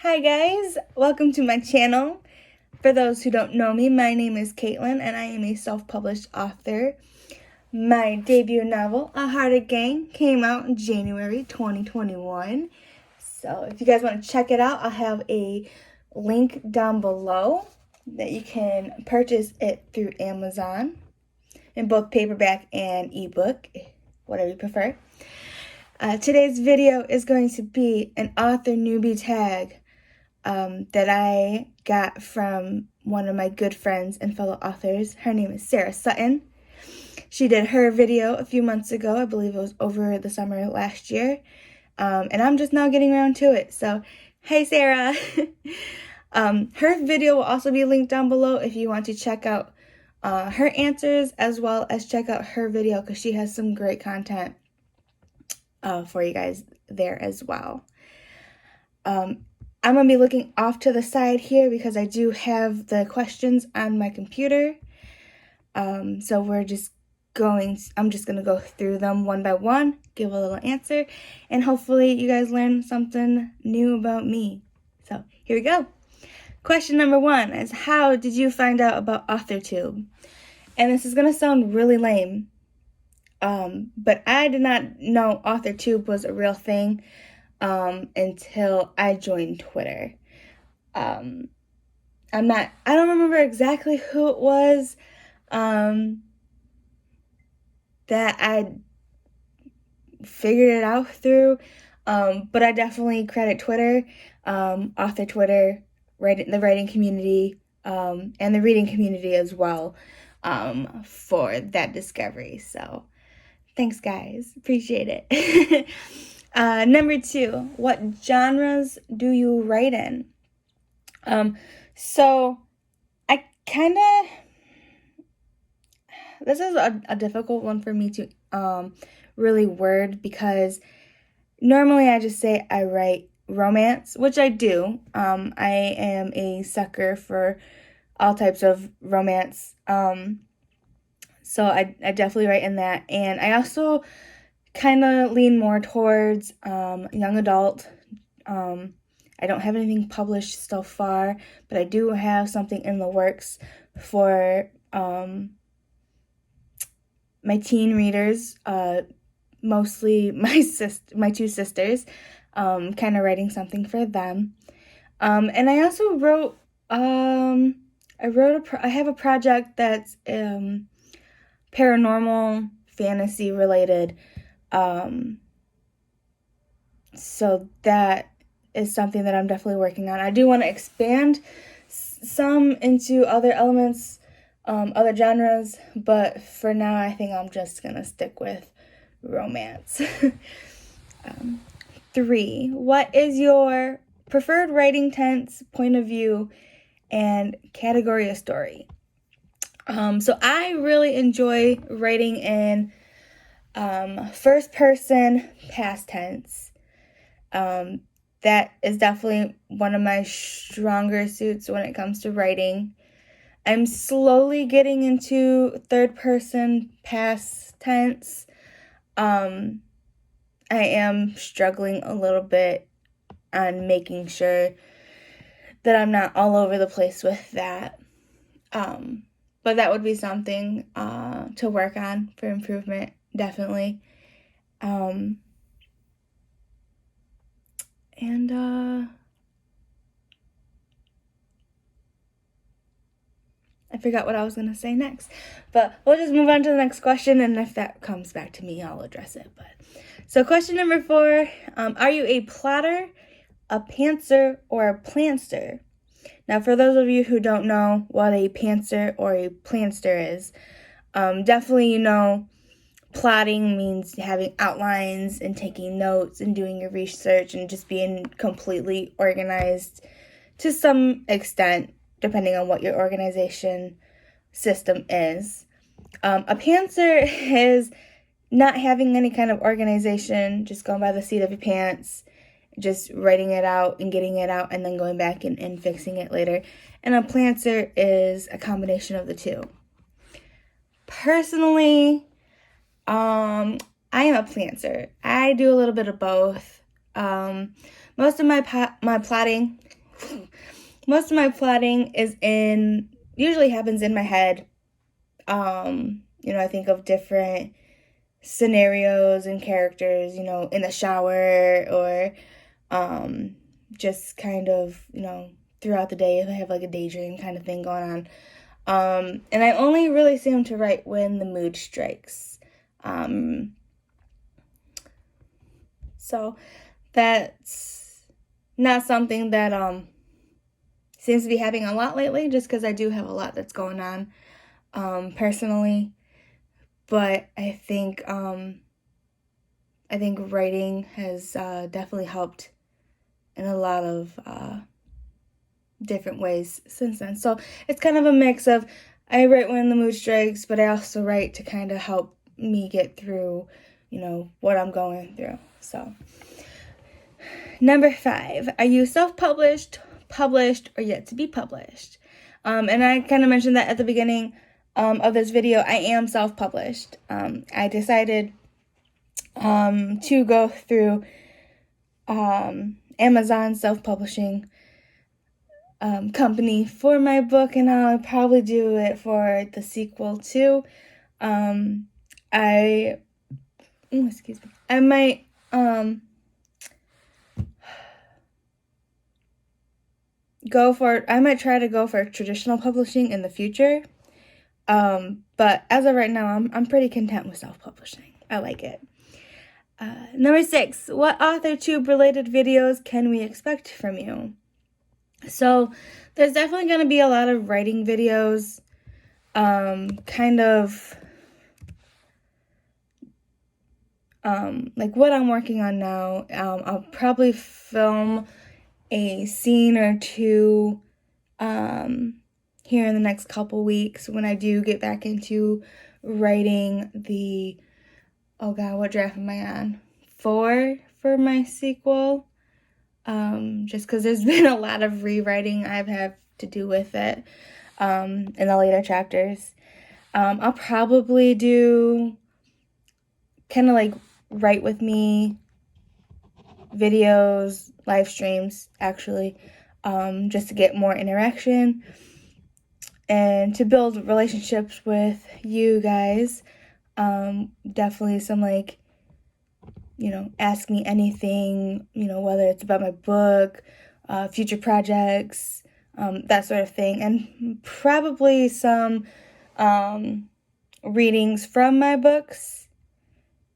Hi guys, welcome to my channel. For those who don't know me, my name is Caitlin and I am a self-published author. My debut novel, A Hearted Gang, came out in January 2021. So if you guys want to check it out, I'll have a link down below that you can purchase it through Amazon in both paperback and ebook, whatever you prefer. Today's video is going to be an author newbie tag that I got from one of my good friends and fellow authors. Her name is Sarah Sutton. She did her video a few months ago. I believe it was over the summer last year. And I'm just now getting around to it. So, hey Sarah. Her video will also be linked down below if you want to check out her answers as well as check out her video because she has some great content for you guys there as well. I'm going to be looking off to the side here because I do have the questions on my computer. So I'm just going to go through them one by one, give a little answer, and hopefully you guys learn something new about me. So here we go. Question number 1 is, how did you find out about AuthorTube? And this is going to sound really lame, but I did not know AuthorTube was a real thing until I joined Twitter. I don't remember exactly who it was that I figured it out through, but I definitely credit Twitter, author Twitter, the writing community, and the reading community as well, for that discovery. So thanks guys, appreciate it. Number 2, what genres do you write in? So I this is a difficult one for me to really word, because normally I just say I write romance, which I do. I am a sucker for all types of romance. So I definitely write in that. And I also kind of lean more towards young adult. I don't have anything published so far, but I do have something in the works for my teen readers, mostly my two sisters, kind of writing something for them. And I also wrote, I have a project that's paranormal fantasy related. So that is something that I'm definitely working on. I do want to expand some into other elements, other genres, but for now I think I'm just gonna stick with romance. 3, what is your preferred writing tense, point of view, and category of story? So I really enjoy writing in first person past tense. That is definitely one of my stronger suits when it comes to writing. I'm slowly getting into third person past tense. I am struggling a little bit on making sure that I'm not all over the place with that. But that would be something to work on for improvement, definitely. I forgot what I was going to say next, but we'll just move on to the next question, and if that comes back to me, I'll address it. So question number 4, are you a Platter, a Plantster, or a Plantster? Now, for those of you who don't know what a Plantster or a Plantster is, definitely plotting means having outlines and taking notes and doing your research and just being completely organized to some extent, depending on what your organization system is. A pantser is not having any kind of organization, just going by the seat of your pants, just writing it out and getting it out and then going back and fixing it later. And a plantser is a combination of the two. Personally, I am a plantser. I do a little bit of both. Most of my plotting usually happens in my head. I think of different scenarios and characters, in the shower, or just kind of, throughout the day if I have like a daydream kind of thing going on. And I only really seem to write when the mood strikes. So that's not something that seems to be happening a lot lately, just because I do have a lot that's going on personally. But I think writing has definitely helped in a lot of different ways since then. So it's kind of a mix of, I write when the mood strikes, but I also write to kind of help me get through, what I'm going through. So number 5, are you self-published, published, or yet to be published? And I kind of mentioned that at the beginning of this video. I am self-published. I decided to go through Amazon self-publishing company for my book, and I'll probably do it for the sequel too. I might try to go for traditional publishing in the future. But as of right now, I'm pretty content with self-publishing. I like it. Number 6, what AuthorTube related videos can we expect from you? So there's definitely going to be a lot of writing videos, like what I'm working on now. I'll probably film a scene or two here in the next couple weeks when I do get back into writing the, what draft am I on? 4 for my sequel. Just because there's been a lot of rewriting I've had to do with it in the later chapters. I'll probably do kind of like write with me videos, live streams actually, just to get more interaction and to build relationships with you guys. Definitely some ask me anything, whether it's about my book, future projects, that sort of thing. And probably some readings from my books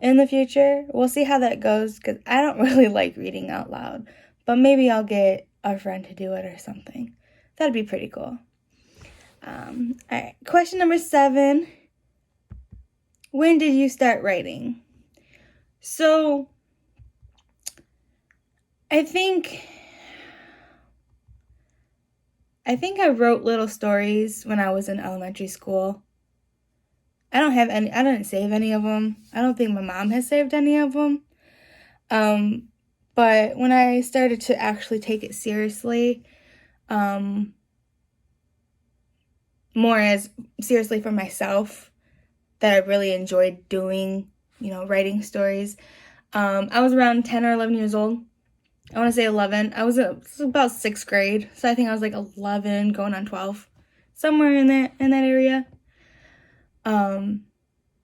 in the future. We'll see how that goes, because I don't really like reading out loud. But maybe I'll get a friend to do it or something. That'd be pretty cool. Alright, question number 7. When did you start writing? So, I think I wrote little stories when I was in elementary school. I didn't save any of them. I don't think my mom has saved any of them. But when I started to actually take it seriously, more as seriously for myself, that I really enjoyed doing, writing stories. I was around 10 or 11 years old. I want to say 11. It was about 6th grade, so I think I was like 11 going on 12, somewhere in that area.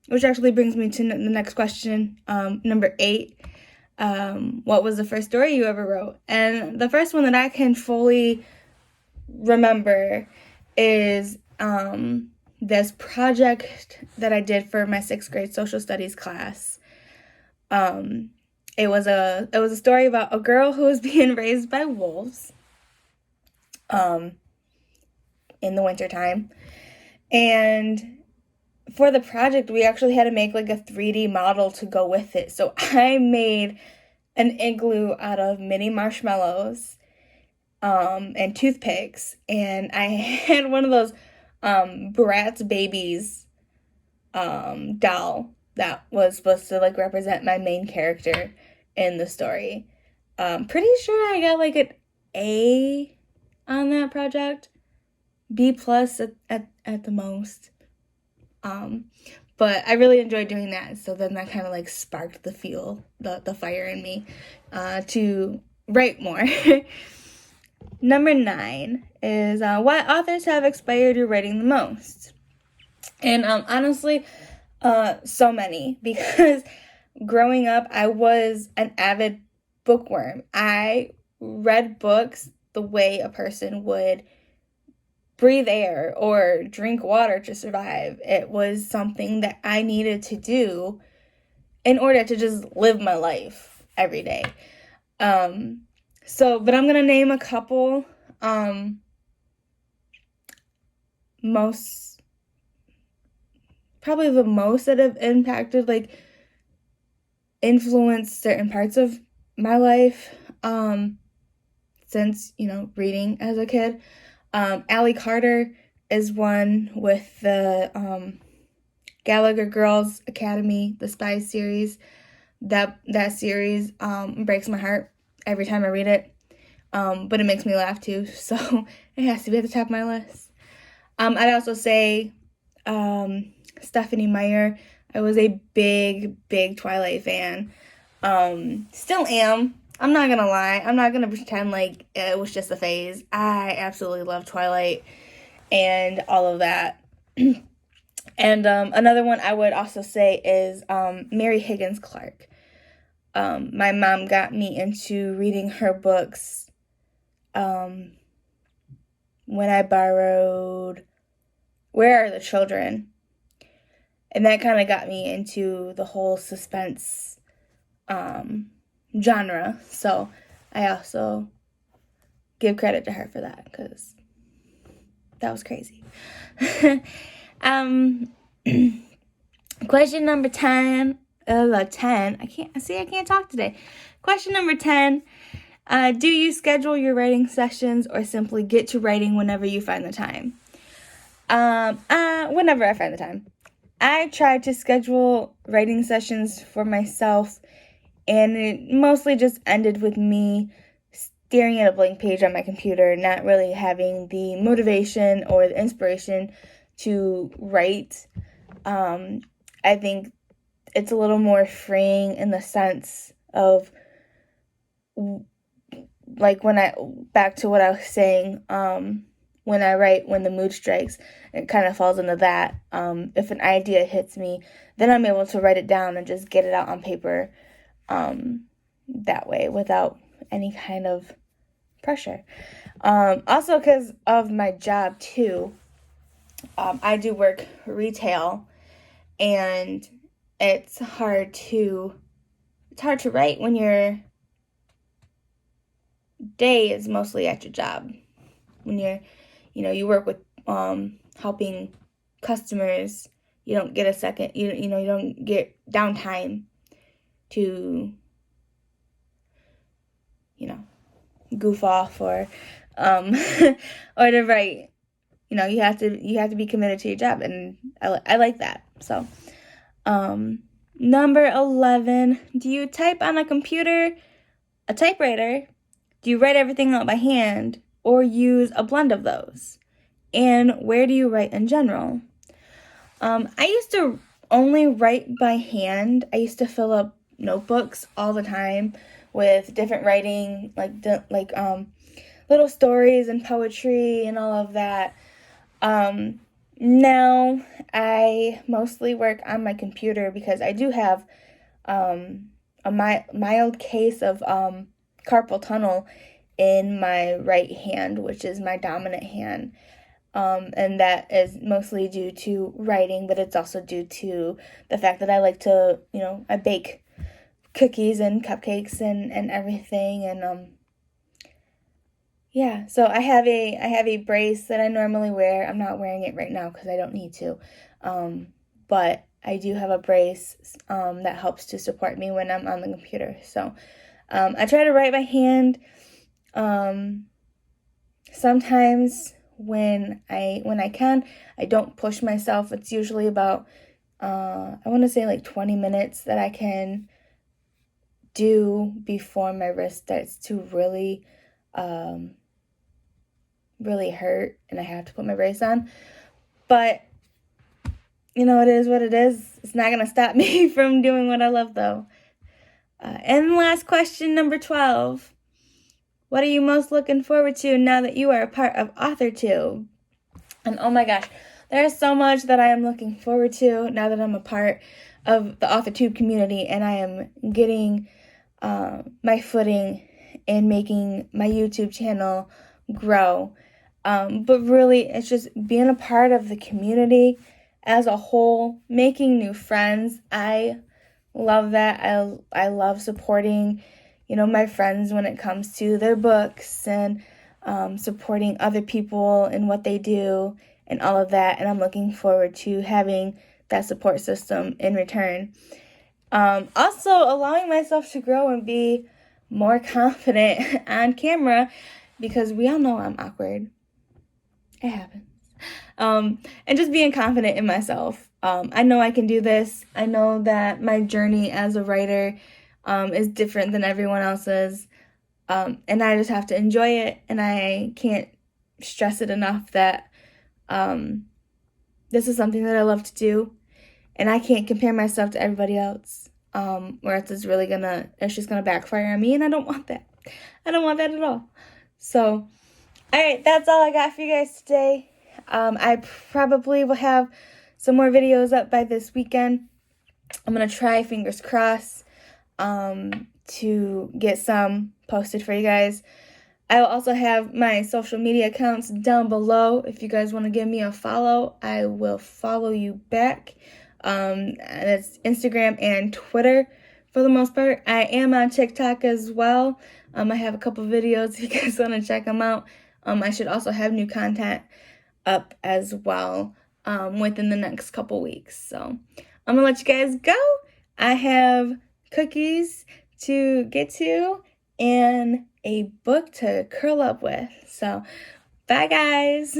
Which actually brings me to the next question, number 8. What was the first story you ever wrote? And the first one that I can fully remember is this project that I did for my 6th grade social studies class. It was a story about a girl who was being raised by wolves in the wintertime. And for the project, we actually had to make like a 3D model to go with it. So I made an igloo out of mini marshmallows and toothpicks. And I had one of those Bratz Babies doll that was supposed to like represent my main character in the story. Pretty sure I got like an A on that project, B+ at the most. But I really enjoyed doing that. So then that kind of like sparked the fire in me to write more. Number 9 is what authors have inspired your writing the most? And honestly, so many, because growing up, I was an avid bookworm. I read books the way a person would breathe air or drink water to survive. It was something that I needed to do in order to just live my life every day. But I'm going to name a couple, probably the most that have impacted, like, influenced certain parts of my life, since, reading as a kid. Allie Carter is one with the, Gallagher Girls Academy, the Spy series. That series, breaks my heart every time I read it. But it makes me laugh too, so it has to be at the top of my list. I'd also say, Stephenie Meyer. I was a big Twilight fan. Still am. I'm not gonna lie. I'm not gonna pretend like it was just a phase. I absolutely love Twilight and all of that. And another one I would also say is Mary Higgins Clark. My mom got me into reading her books when I borrowed Where Are the Children? And that kind of got me into the whole suspense genre. So I also give credit to her for that, because that was crazy. Question number 10. I can't talk today. Question number 10. Do you schedule your writing sessions or simply get to writing whenever you find the time? Whenever I find the time. I try to schedule writing sessions for myself, and it mostly just ended with me staring at a blank page on my computer, not really having the motivation or the inspiration to write. I think it's a little more freeing in the sense of, like, back to what I was saying, when I write, when the mood strikes, it kind of falls into that. If an idea hits me, then I'm able to write it down and just get it out on paper, that way, without any kind of pressure. Also, because of my job too, I do work retail, and it's hard to write when your day is mostly at your job. When you work with helping customers, you don't get a second, you don't get downtime to goof off or or to write. You have to be committed to your job, and I like that. So number 11, do you type on a computer, a typewriter? Do you write everything out by hand, or use a blend of those? And where do you write in general? I used to only write by hand. I used to fill up notebooks all the time with different writing, like little stories and poetry and all of that. Now I mostly work on my computer, because I do have a mild case of carpal tunnel in my right hand, which is my dominant hand. And that is mostly due to writing, but it's also due to the fact that I like to, I bake cookies and cupcakes and everything. And yeah, so I have a brace that I normally wear. I'm not wearing it right now because I don't need to. But I do have a brace that helps to support me when I'm on the computer. So I try to write by hand. Sometimes when I can, I don't push myself. It's usually about I want to say like 20 minutes that I can do before my wrist starts to really hurt and I have to put my brace on. But you know, it is what it is. It's not going to stop me from doing what I love, though. And last question, number 12. What are you most looking forward to now that you are a part of AuthorTube? And oh my gosh, there's so much that I am looking forward to now that I'm a part of the AuthorTube community, and I am getting my footing in making my YouTube channel grow. But really, it's just being a part of the community as a whole, making new friends. I love that. I love supporting, you know, my friends when it comes to their books, and supporting other people and what they do and all of that. And I'm looking forward to having that support system in return. Also allowing myself to grow and be more confident on camera, because we all know I'm awkward. It happens. And just being confident in myself. I know I can do this. I know that my journey as a writer is different than everyone else's. And I just have to enjoy it. And I can't stress it enough that this is something that I love to do. And I can't compare myself to everybody else. Or it's just gonna backfire on me, and I don't want that. I don't want that at all. So, alright, that's all I got for you guys today. I probably will have some more videos up by this weekend. I'm gonna try, fingers crossed, to get some posted for you guys. I will also have my social media accounts down below. If you guys want to give me a follow, I will follow you back. That's Instagram and Twitter for the most part. I am on TikTok as well. I have a couple videos if you guys want to check them out. I should also have new content up as well within the next couple weeks. So I'm going to let you guys go. I have cookies to get to and a book to curl up with. So bye, guys.